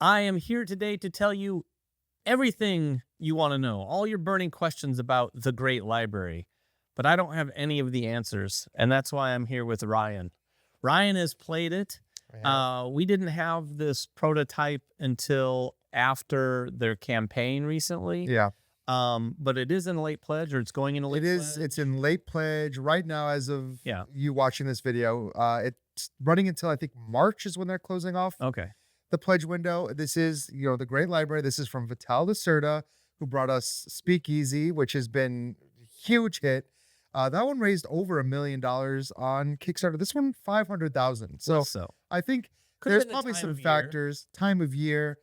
I am here today to tell you everything you want to know, all your burning questions about the Great Library. But I don't have any of the answers, and that's why I'm here with Ryan. Ryan has played it. I have. We didn't have this prototype until after their campaign recently. Yeah, But it is in late pledge, or it's going into late it is. pledge. It's in late pledge right now as of Yeah. you watching this video. It's running until I think March is when they're closing off Okay. the pledge window. This is, the Great Library. This is from Vital Lacerda, who brought us Speakeasy, which has been a huge hit. That one raised over $1 million on Kickstarter. This one, 500,000. So So I think could have there's been the probably time some of year. factors, time of year,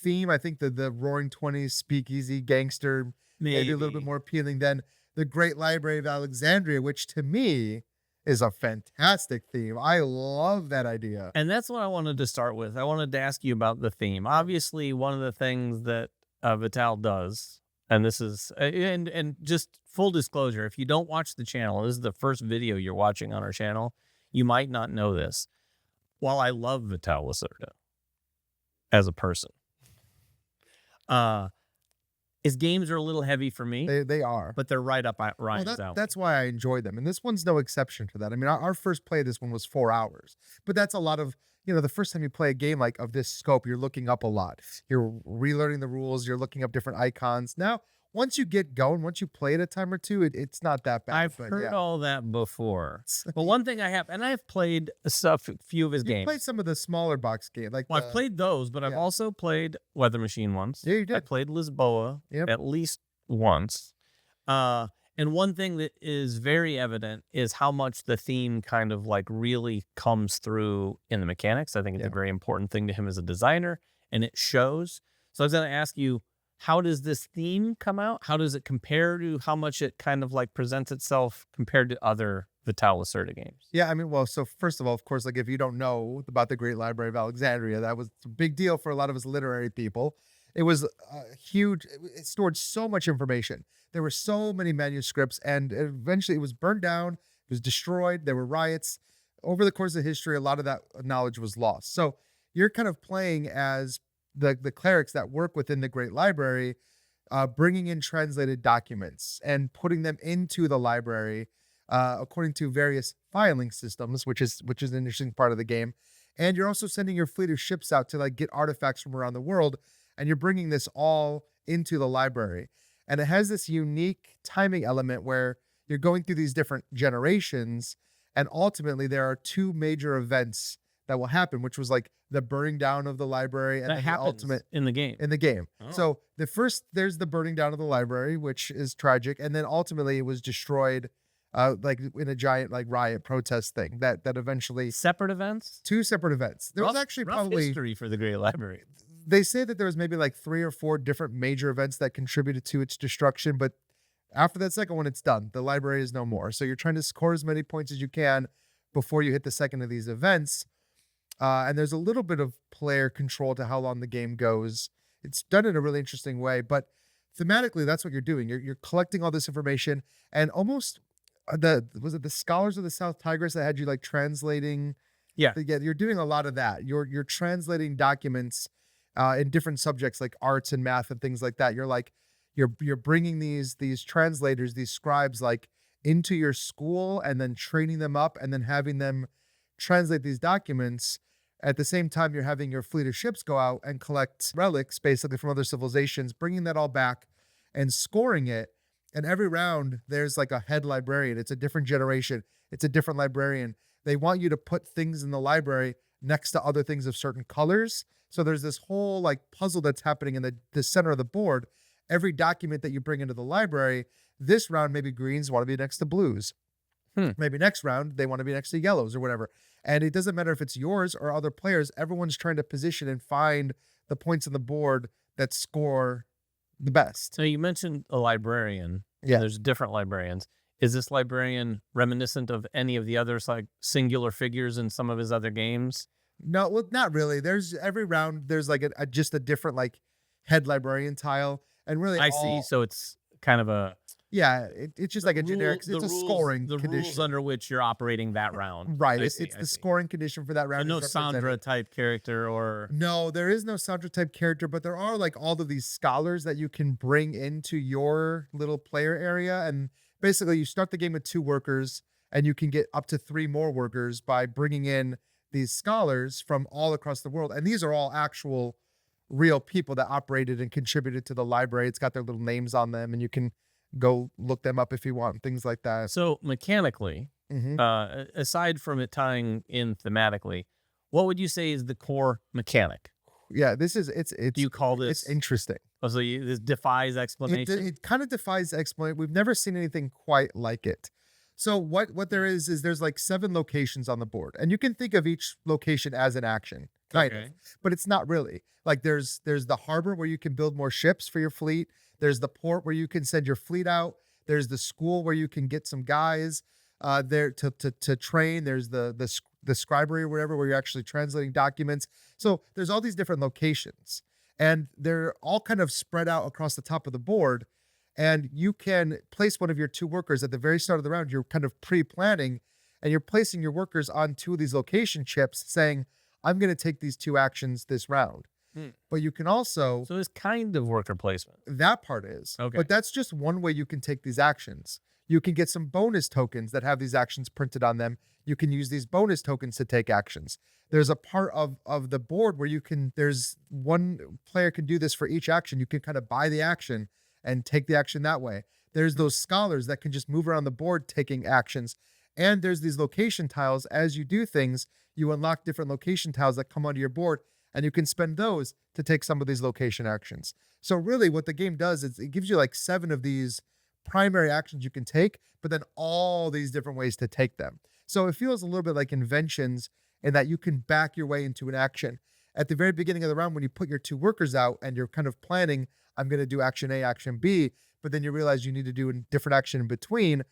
theme. I think the Roaring Twenties Speakeasy gangster maybe a little bit Maybe. more appealing than the Great Library of Alexandria, which to me is a fantastic theme. I love that idea. And that's what I wanted to start with. I wanted to ask you about the theme. Obviously, one of the things that Vital does, and this is, and just full disclosure, if you don't watch the channel, this is the first video you're watching on our channel, you might not know this. While I love Vital Lacerda as a person, his games are a little heavy for me, They are. but they're right up Well, Ryan's alley. that's why I enjoy them. And this one's no exception to that. I mean, our first play of this one was 4 hours, but that's a lot of, the first time you play a game like of this scope, you're looking up a lot. You're relearning the rules. You're looking up different icons. Now, once you get going, once you play it a time or two, it's not that bad. I've but heard yeah. all that before. But one thing I have, and I've played a few of his You games. played some of the smaller box games, like Well, I've played those, but I've yeah. also played Weather Machine once. Yeah, you I did. played Lisboa Yep. at least once. And one thing that is very evident is how much the theme kind of like really comes through in the mechanics. I think it's a Yeah. very important thing to him as a designer, and it shows. So I was going to ask you, how does this theme come out? How does it compare to how much it kind of like presents itself compared to other Vital Lacerda games? Yeah, I mean, well, so first of all, of course, like if you don't know about the Great Library of Alexandria, that was a big deal for a lot of us literary people. It was huge. It stored so much information. There were so many manuscripts, and eventually it was burned down. It was destroyed. There were riots. Over the course of history, a lot of that knowledge was lost. So you're kind of playing as the clerics that work within the Great Library, bringing in translated documents and putting them into the library according to various filing systems, which is an interesting part of the game. And you're also sending your fleet of ships out to like get artifacts from around the world, and you're bringing this all into the library. And it has this unique timing element where you're going through these different generations, and ultimately there are two major events that will happen, which was like the burning down of the library and That then the happens ultimate in the game. in the game. Oh. So the first, there's the burning down of the library, which is tragic, and then ultimately it was destroyed, like in a giant like riot protest thing that eventually Separate events? two separate events. There was Rough- actually rough probably history for the Great Library. they say that there was maybe like 3 or 4 different major events that contributed to its destruction, but after that second one, it's done. The library is no more. So you're trying to score as many points as you can before you hit the second of these events. And there's a little bit of player control to how long the game goes. It's done in a really interesting way, but thematically, that's what you're doing. You're collecting all this information, and almost was it the Scholars of the South Tigris that had you like translating? Yeah. Yeah, you're doing a lot of that. You're translating documents in different subjects like arts and math and things like that. You're like you're bringing these translators, these scribes, like into your school and then training them up and then having them translate these documents. At the same time, you're having your fleet of ships go out and collect relics, basically from other civilizations, bringing that all back and scoring it. And every round, there's like a head librarian. It's a different generation. It's a different librarian. They want you to put things in the library next to other things of certain colors. So there's this whole like puzzle that's happening in the center of the board. Every document that you bring into the library, this round, maybe greens want to be next to blues. Maybe next round, they want to be next to yellows or whatever. And it doesn't matter if it's yours or other players. Everyone's trying to position and find the points on the board that score the best. So you mentioned a librarian. Yeah. There's different librarians. Is this librarian reminiscent of any of the others, like singular figures in some of his other games? No, well, not really. There's every round, there's like just a different like head librarian tile. And really, I see. So it's kind of a Yeah, it's just like a generic. The It's a rules scoring the rules condition. under which you're operating that round. Right. I see, It's I the see. scoring condition for that So round no is Sandra represented. type character or No, there is no Sandra type character, but there are like all of these scholars that you can bring into your little player area. And basically, you start the game with 2 workers, and you can get up to 3 more workers by bringing in these scholars from all across the world. And these are all actual, real people that operated and contributed to the library. It's got their little names on them, and you can go look them up if you want, things like that. so mechanically, Hmm. aside from it tying in thematically, what would you say is the core mechanic? Yeah, this is Do you call it's this interesting. oh, so this defies explanation? It kind of defies explanation. We've never seen anything quite like it. So what there is there's like 7 locations on the board, and you can think of each location as an action, kind of, Okay. but it's not really. Like there's the harbor where you can build more ships for your fleet. There's the port where you can send your fleet out. There's the school where you can get some guys there to train. There's the scribery or whatever where you're actually translating documents. So there's all these different locations, and they're all kind of spread out across the top of the board. And you can place one of your 2 workers at the very start of the round. You're kind of pre-planning, and you're placing your workers on 2 of these location chips, saying, "I'm going to take these 2 actions this round." Hmm. But you can also, So it's kind of worker placement. that part is, Okay. but that's just one way you can take these actions. You can get some bonus tokens that have these actions printed on them. You can use these bonus tokens to take actions. There's a part of the board where you can, there's one player can do this for each action. You can kind of buy the action and take the action that way. There's those scholars that can just move around the board taking actions. And there's these location tiles. As you do things, you unlock different location tiles that come onto your board, and you can spend those to take some of these location actions. So really what the game does is it gives you like 7 of these primary actions you can take, but then all these different ways to take them. So it feels a little bit like inventions in that you can back your way into an action. At the very beginning of the round, when you put your 2 workers out and you're kind of planning, I'm going to do action A, action B, but then you realize you need to do a different action in between.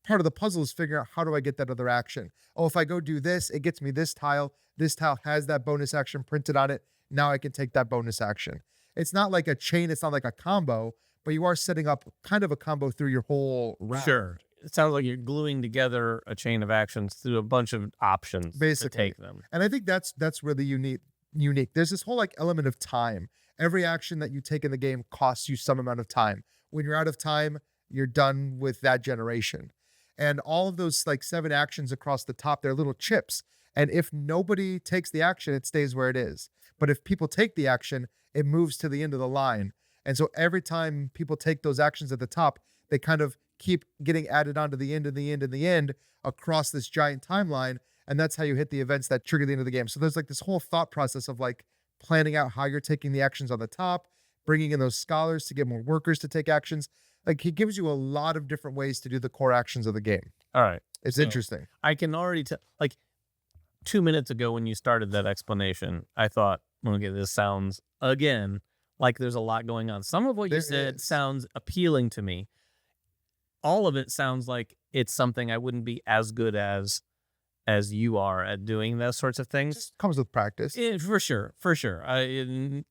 Part of the puzzle is figuring out, how do I get that other action? Oh, if I go do this, it gets me this tile. This tile has that bonus action printed on it. Now I can take that bonus action. It's not like a chain, it's not like a combo, but you are setting up kind of a combo through your whole round. Sure. It sounds like you're gluing together a chain of actions through a bunch of options to Basically. take them. And I think that's really unique. There's this whole like element of time. Every action that you take in the game costs you some amount of time. When you're out of time, you're done with that generation. And all of those like 7 actions across the top, they're little chips. And if nobody takes the action, it stays where it is. But if people take the action, it moves to the end of the line. And so every time people take those actions at the top, they kind of keep getting added on to the end and the end and the end across this giant timeline. And that's how you hit the events that trigger the end of the game. So there's like this whole thought process of like planning out how you're taking the actions on the top, bringing in those scholars to get more workers to take actions. Like he gives you a lot of different ways to do the core actions of the game. All right. It's So interesting. I can already tell, like 2 minutes ago when you started that explanation, I thought, okay, this sounds again like there's a lot going on. Some of what you There said is. sounds appealing to me. All of it sounds like it's something I wouldn't be as good as you are at doing those sorts of things. Just comes with practice. For sure, for sure.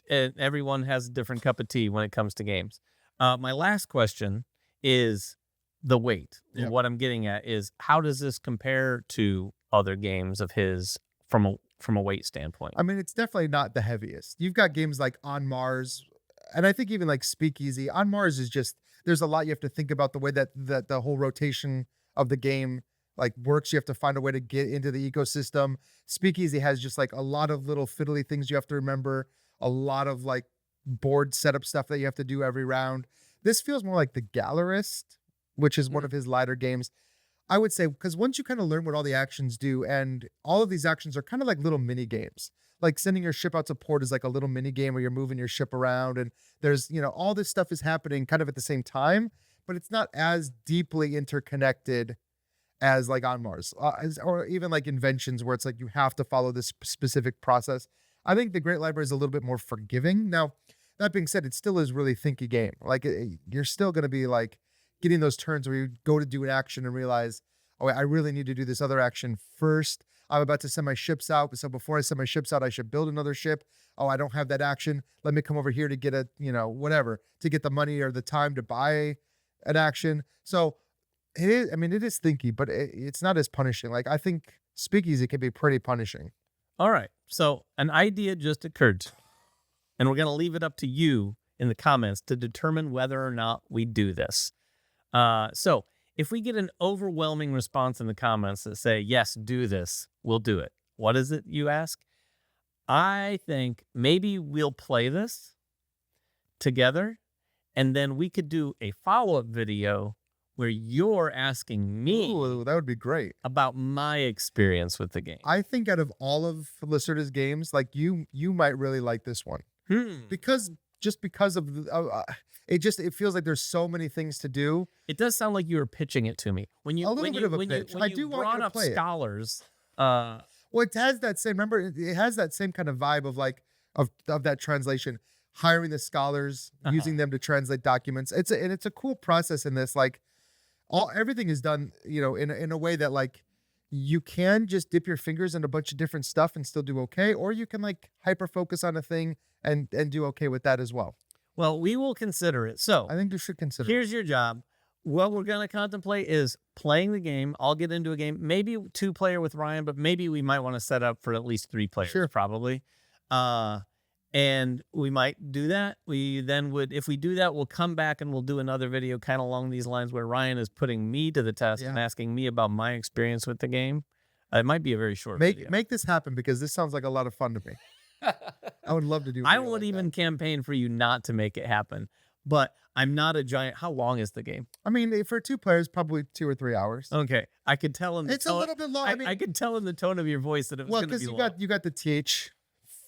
Everyone has a different cup of tea when it comes to games. My last question is the weight. Yeah. What I'm getting at is, how does this compare to other games of his from a weight standpoint? I mean, it's definitely not the heaviest. You've got games like On Mars, and I think even like Speakeasy. On Mars is just, there's a lot you have to think about, the way that the whole rotation of the game like works. You have to find a way to get into the ecosystem. Speakeasy has just like a lot of little fiddly things you have to remember, a lot of like board setup stuff that you have to do every round. This feels more like the Gallerist, which is one of his lighter games. I would say, because once you kind of learn what all the actions do, and all of these actions are kind of like little mini games. Like sending your ship out to port is like a little mini game where you're moving your ship around, and there's, all this stuff is happening kind of at the same time, but it's not as deeply interconnected as like On Mars, or even like Inventions, where it's like you have to follow this specific process. I think the Great Library is a little bit more forgiving. Now, that being said, it still is really thinky game. Like you're still going to be like getting those turns where you go to do an action and realize, oh, wait, I really need to do this other action first. I'm about to send my ships out. So before I send my ships out, I should build another ship. Oh, I don't have that action. Let me come over here to get a, whatever, to get the money or the time to buy an action. So it is. I mean, it is thinky, but it's not as punishing. Like I think Speakeasy can be pretty punishing. All right. So an idea just occurred to me, and we're going to leave it up to you in the comments to determine whether or not we do this. So if we get an overwhelming response in the comments that say, yes, do this, we'll do it. What is it, you ask? I think maybe we'll play this together, and then we could do a follow-up video where you're asking me Ooh, that would be great. about my experience with the game. I think out of all of Lacerda's games, like you might really like this one because because of it feels like there's so many things to do. It does sound like you were pitching it to me when you A little bit of a pitch. When I you do want you brought to up play it. scholars. Well, it has that same. Remember, it has that same kind of vibe of like of that translation, hiring the scholars, using them to translate documents. It's a cool process in this. Like everything is done, in a way that like you can just dip your fingers in a bunch of different stuff and still do okay, or you can like hyper focus on a thing and do okay with that as well. Well, we will consider it. So I think you should consider. here's your job. What we're going to contemplate is playing the game. I'll get into a game, maybe 2-player with Ryan, but maybe we might want to set up for at least 3 players. Sure. Probably. And we might do that. We then would, if we do that, we'll come back and we'll do another video kind of along these lines where Ryan is putting me to the test and asking me about my experience with the game. It might be a very short video. Make this happen because this sounds like a lot of fun to me. I would love to do. I would even campaign for you not to make it happen, but I'm not a giant. How long is the game? I mean, for 2 players, probably 2 or 3 hours. Okay, I could tell in the It's tone, a little bit long. I mean, I could tell in the tone of your voice that it was going to be long. you got the TH.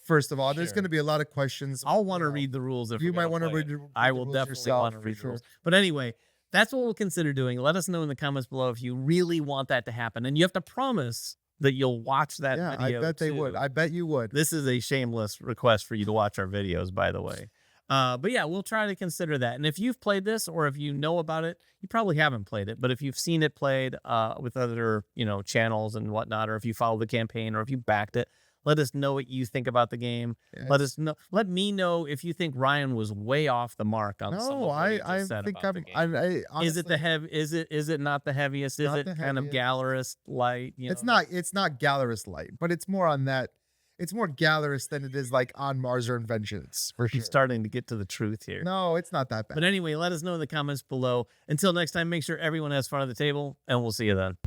First of all, there's Sure. going to be a lot of questions. I'll want to read the rules. If You we're might gonna want to play read. it. I will definitely want to read the rules. But anyway, that's what we'll consider doing. Let us know in the comments below if you really want that to happen, and you have to promise that you'll watch that video. I bet they would. I bet you would. This is a shameless request for you to watch our videos, by the way. But yeah, we'll try to consider that. And if you've played this or if you know about it, you probably haven't played it. But if you've seen it played with other, channels and whatnot, or if you follow the campaign or if you backed it, let us know what you think about the game. Yes. Let me know if you think Ryan was way off the mark on some of No, what he just I said think about the I'm. game. I Is it the honestly- heavy? Is it not the heaviest? Is not it the kind of heaviest. gallerist light? It's not. It's not Gallerist light, but it's more on that. It's more Gallerist than it is like on Mars or Inventions for sure. I'm starting to get to the truth here. No, it's not that bad. But anyway, let us know in the comments below. Until next time, make sure everyone has fun at the table, and we'll see you then.